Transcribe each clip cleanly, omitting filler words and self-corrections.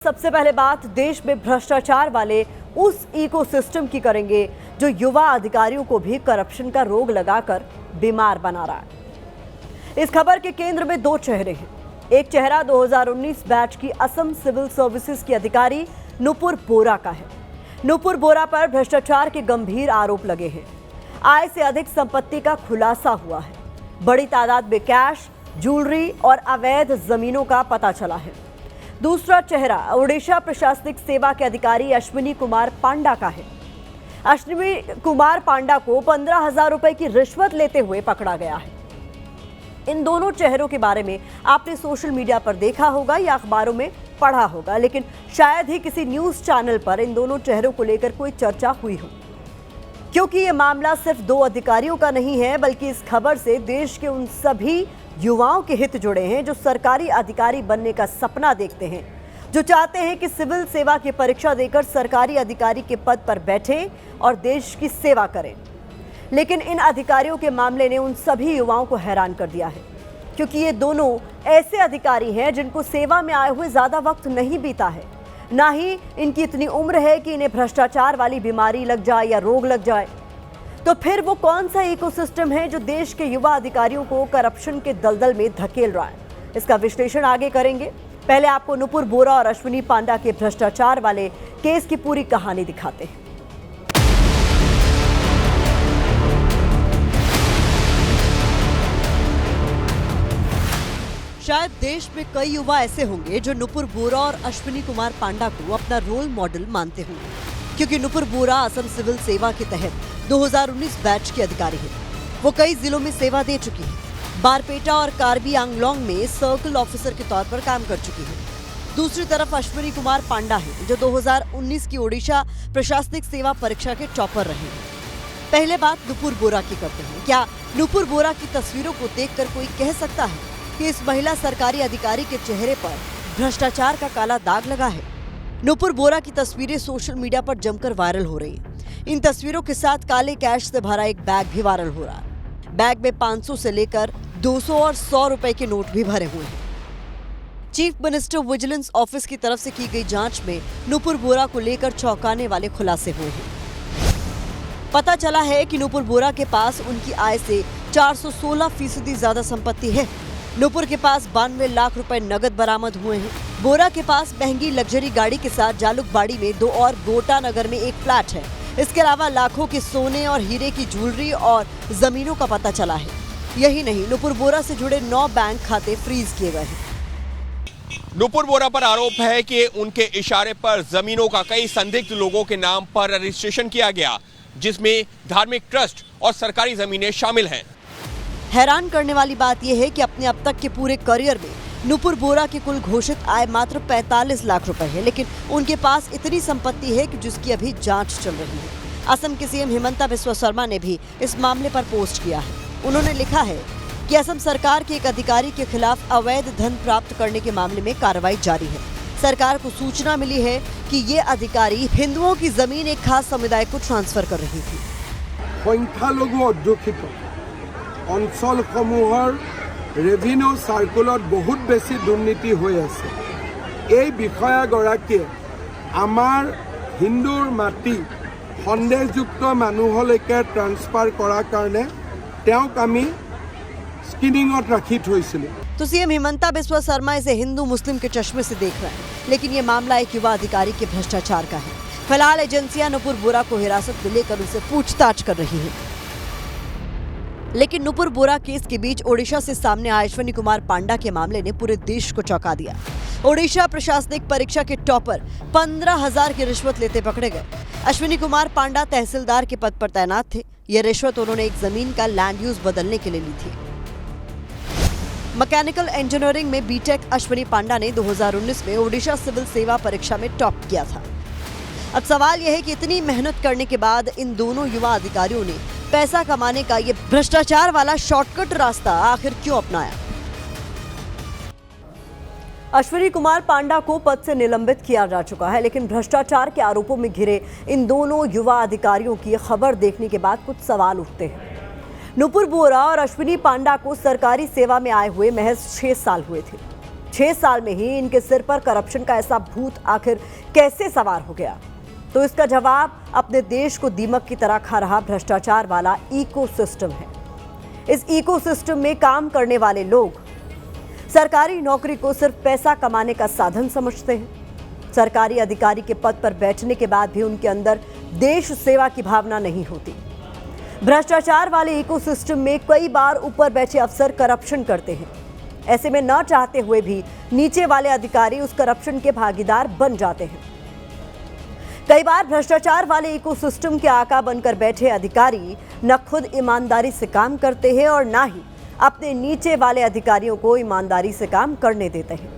सबसे पहले बात देश में भ्रष्टाचार वाले उस इकोसिस्टम की करेंगे जो युवा अधिकारियों को भी करप्शन का रोग लगाकर बीमार बना रहा है। इस खबर के केंद्र में दो चेहरे हैं। एक चेहरा 2019 बैच की असम सिविल सर्विसेज की अधिकारी नुपुर बोरा का है। नुपुर बोरा पर भ्रष्टाचार के गंभीर आरोप लगे हैं। आय से अधिक संपत्ति का खुलासा हुआ है। बड़ी तादाद में कैश, ज्वेलरी और अवैध जमीनों का पता चला है। दूसरा चेहरा ओडिशा प्रशासनिक सेवा के अधिकारी अश्विनी कुमार पांडा का है। अश्विनी कुमार पांडा को 15,000 रुपए की रिश्वत लेते हुए पकड़ा गया है। इन दोनों चेहरों के बारे में आपने सोशल मीडिया पर देखा होगा या अखबारों में पढ़ा होगा, लेकिन शायद ही किसी न्यूज चैनल पर इन दोनों चेहरों को लेकर कोई चर्चा हुई हो, क्योंकि ये मामला सिर्फ दो अधिकारियों का नहीं है, बल्कि इस खबर से देश के उन सभी युवाओं के हित जुड़े हैं जो सरकारी अधिकारी बनने का सपना देखते हैं, जो चाहते हैं कि सिविल सेवा की परीक्षा देकर सरकारी अधिकारी के पद पर बैठें और देश की सेवा करें। लेकिन इन अधिकारियों के मामले ने उन सभी युवाओं को हैरान कर दिया है, क्योंकि ये दोनों ऐसे अधिकारी हैं जिनको सेवा में आए हुए ज़्यादा वक्त नहीं बीता है, ना ही इनकी इतनी उम्र है कि इन्हें भ्रष्टाचार वाली बीमारी लग जाए या रोग लग जाए। तो फिर वो कौन सा इकोसिस्टम है जो देश के युवा अधिकारियों को करप्शन के दलदल में धकेल रहा है? इसका विश्लेषण आगे करेंगे। पहले आपको नुपुर बोरा और अश्विनी पांडा के भ्रष्टाचार वाले केस की पूरी कहानी दिखाते हैं। शायद देश में कई युवा ऐसे होंगे जो नुपुर बोरा और अश्विनी कुमार पांडा को अपना रोल मॉडल मानते होंगे, क्योंकि नुपुर बोरा असम सिविल सेवा के तहत 2019 बैच की अधिकारी है। वो कई जिलों में सेवा दे चुकी है। बारपेटा और कार्बी आंगलोंग में सर्कल ऑफिसर के तौर पर काम कर चुकी है। दूसरी तरफ अश्विनी कुमार पांडा है, जो 2019 की ओडिशा प्रशासनिक सेवा परीक्षा के टॉपर रहे हैं। पहले बात नुपुर बोरा की करते हैं। क्या नुपुर बोरा की तस्वीरों को देखकर कोई कह सकता है कि इस महिला सरकारी अधिकारी के चेहरे पर भ्रष्टाचार का काला दाग लगा है? नुपुर बोरा की तस्वीरें सोशल मीडिया पर जमकर वायरल हो रही हैं। इन तस्वीरों के साथ काले कैश से भरा एक बैग भी वायरल हो रहा है। बैग में 500 से लेकर 200 और 100 रुपए के नोट भी भरे हुए हैं। चीफ मिनिस्टर विजिलेंस ऑफिस की तरफ से की गई जांच में नुपुर बोरा को लेकर चौंकाने वाले खुलासे हुए हैं। पता चला है कि नुपुर बोरा के पास उनकी आय से 416% ज्यादा संपत्ति है। नुपुर के पास 92 लाख रुपए नगद बरामद हुए हैं। बोरा के पास महंगी लग्जरी गाड़ी के साथ जालुकबाड़ी में 2 और गोटा नगर में एक फ्लैट है। इसके अलावा लाखों के सोने और हीरे की ज्वेलरी और जमीनों का पता चला है। यही नहीं, नुपुर बोरा से जुड़े 9 बैंक खाते फ्रीज किए गए हैं। नुपुर बोरा पर आरोप है कि उनके इशारे पर जमीनों का कई संदिग्ध लोगों के नाम पर रजिस्ट्रेशन किया गया, जिसमें धार्मिक ट्रस्ट और सरकारी जमीनें शामिल हैं। हैरान करने वाली बात यह है कि अपने अब तक के पूरे करियर में नुपुर बोरा की कुल घोषित आय मात्र 45 लाख रुपए है, लेकिन उनके पास इतनी संपत्ति है कि जिसकी अभी जांच चल रही है। असम के सीएम हिमंता बिस्वा शर्मा ने भी इस मामले पर पोस्ट किया है। उन्होंने लिखा है कि असम सरकार के एक अधिकारी के खिलाफ अवैध धन प्राप्त करने के मामले में कार्रवाई जारी है। सरकार को सूचना मिली है कि ये अधिकारी हिंदुओं की जमीन एक खास समुदाय को ट्रांसफर कर रही थी। সংখ্যালঘু অধ্যুষিত অঞ্চলসমূহৰ ৰেভিনিউ সাৰ্কুলত বহুত বেছি দুৰ্নীতি হৈ আছে। এই বিষয়াগৰাকীয়ে আমাৰ হিন্দুৰ মাটি সন্দেহযুক্ত মানুহলৈকে ট্ৰান্সফাৰ কৰাৰ কাৰণে তেওঁক আমি স্ক্ৰিনিঙত ৰাখি থৈছিলোঁ। तो सीएम हिमंता बिस्वा शर्मा इसे हिंदू मुस्लिम के चश्मे से देख रहे हैं, लेकिन ये मामला एक युवा अधिकारी के भ्रष्टाचार का है। फिलहाल एजेंसियां नुपुर बोरा को हिरासत में लेकर उनसे पूछताछ कर रही हैं। लेकिन नुपुर बोरा केस के बीच ओडिशा से सामने आए अश्विनी कुमार पांडा के मामले ने पूरे देश को चौंका दिया। ओडिशा प्रशासनिक परीक्षा के टॉपर 15,000 की रिश्वत लेते पकड़े गए। अश्विनी कुमार पांडा तहसीलदार के पद पर तैनात थे। यह रिश्वत उन्होंने एक जमीन का लैंड यूज बदलने के लिए ली थी। मैकेनिकल इंजीनियरिंग में बीटेक अश्विनी पांडा ने 2019 में ओडिशा सिविल सेवा परीक्षा में टॉप किया था। अब सवाल यह है कि इतनी मेहनत करने के बाद इन दोनों युवा अधिकारियों ने पैसा कमाने का ये भ्रष्टाचार वाला शॉर्टकट रास्ता आखिर क्यों अपनाया? अश्विनी कुमार पांडा को पद से निलंबित किया जा चुका है, लेकिन भ्रष्टाचार के आरोपों में घिरे इन दोनों युवा अधिकारियों की खबर देखने के बाद कुछ सवाल उठते हैं। नुपुर बोरा और अश्विनी पांडा को सरकारी सेवा में आए हुए महज 6 साल हुए थे। 6 साल में ही इनके सिर पर करप्शन का ऐसा भूत आखिर कैसे सवार हो गया? तो इसका जवाब अपने देश को दीमक की तरह खा रहा भ्रष्टाचार वाला इकोसिस्टम है। इस इकोसिस्टम में काम करने वाले लोग सरकारी नौकरी को सिर्फ पैसा कमाने का साधन समझते हैं। सरकारी अधिकारी के पद पर बैठने के बाद भी उनके अंदर देश सेवा की भावना नहीं होती। भ्रष्टाचार वाले इकोसिस्टम में कई बार ऊपर बैठे अफसर करप्शन करते हैं। ऐसे में न चाहते हुए भी नीचे वाले अधिकारी उस करप्शन के भागीदार बन जाते हैं। कई बार भ्रष्टाचार वाले इकोसिस्टम के आका बनकर बैठे अधिकारी न खुद ईमानदारी से काम करते हैं और न ही अपने नीचे वाले अधिकारियों को ईमानदारी से काम करने देते हैं।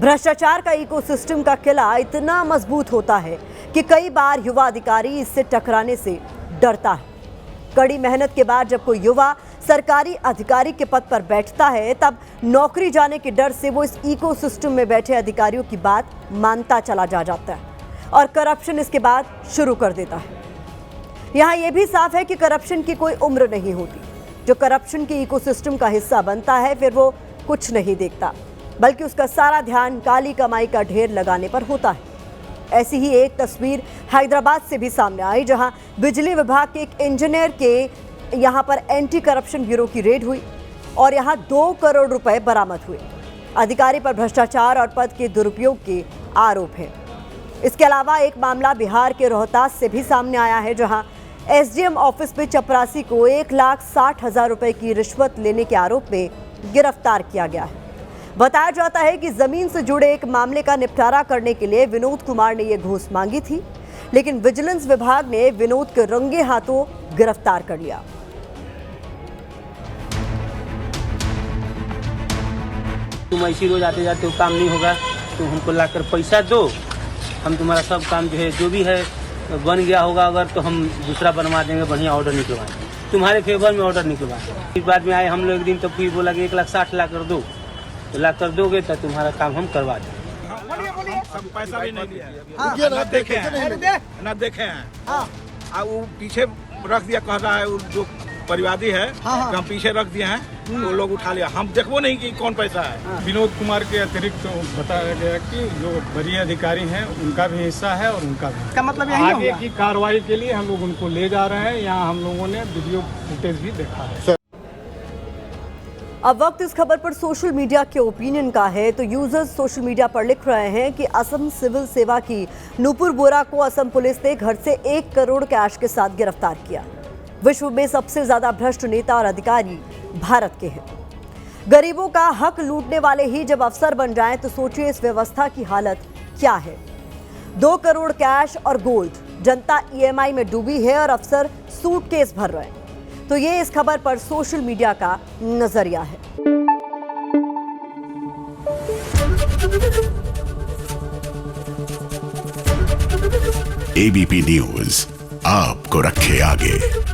भ्रष्टाचार का इकोसिस्टम का किला इतना मजबूत होता है कि कई बार युवा अधिकारी इससे टकराने से डरता है। कड़ी मेहनत के बाद जब कोई युवा सरकारी अधिकारी के पद पर बैठता है, तब नौकरी जाने के डर से वो इस इकोसिस्टम में बैठे अधिकारियों की बात मानता चला जाता है और करप्शन इसके बाद शुरू कर देता है। यहाँ यह भी साफ है कि करप्शन की कोई उम्र नहीं होती। जो करप्शन के इकोसिस्टम का हिस्सा बनता है, फिर वो कुछ नहीं देखता, बल्कि उसका सारा ध्यान काली कमाई का ढेर लगाने पर होता है। ऐसी ही एक तस्वीर हैदराबाद से भी सामने आई, जहां बिजली विभाग के एक इंजीनियर के यहां पर एंटी करप्शन ब्यूरो की रेड हुई और यहां 2 करोड़ रुपए बरामद हुए। अधिकारी पर भ्रष्टाचार और पद के दुरुपयोग के आरोप हैं। इसके अलावा एक मामला बिहार के रोहतास से भी सामने आया है, जहां एसडीएम ऑफिस में चपरासी को 1,60,000 रुपए की रिश्वत लेने के आरोप में गिरफ्तार किया गया है। बताया जाता है कि जमीन से जुड़े एक मामले का निपटारा करने के लिए विनोद कुमार ने यह घूस मांगी थी, लेकिन विजिलेंस विभाग ने विनोद के रंगे हाथों गिरफ्तार कर लिया। तुम ऐसी रोज आते जाते हो, काम नहीं होगा तो हमको लाकर पैसा दो, हम तुम्हारा सब काम जो है जो भी है बन गया होगा, अगर तो हम दूसरा बनवा देंगे, बढ़िया ऑर्डर निकलवाएंगे, तुम्हारे फेवर में ऑर्डर निकलवाएंगे। इस बाद में आए हम लोग एक दिन, तो फिर बोला कि 1,60,000 ला कर दो, तो ला कर दोगे तो तुम्हारा काम हम करवा देंगे। पैसा भी नहीं दिया, ना देखे हैं, वो पीछे रख दिया, कह रहा है वो जो परिवादी है हम पीछे रख दिए हैं, वो लोग उठा लिया, हम देखो नहीं कि कौन पैसा है। विनोद कुमार के अतिरिक्त बताया गया कि जो वरीय अधिकारी हैं उनका भी हिस्सा है और उनका भी। इसका मतलब आगे की कार्रवाई के लिए हम लोग उनको ले जा रहे हैं। यहाँ हम लोगों ने वीडियो फुटेज भी देखा है। अब वक्त इस खबर पर सोशल मीडिया के ओपिनियन का है, तो यूजर्स सोशल मीडिया पर लिख रहे हैं कि असम सिविल सेवा की नूपुर बोरा को असम पुलिस ने घर से 1 करोड़ कैश के साथ गिरफ्तार किया। विश्व में सबसे ज्यादा भ्रष्ट नेता और अधिकारी भारत के हैं। गरीबों का हक लूटने वाले ही जब अफसर बन जाएं, तो सोचिए इस व्यवस्था की हालत क्या है। 2 करोड़ कैश और गोल्ड, जनता ईएमआई में डूबी है और अफसर सूटकेस भर रहे हैं। तो ये इस खबर पर सोशल मीडिया का नजरिया है। एबीपी न्यूज आपको रखे आगे।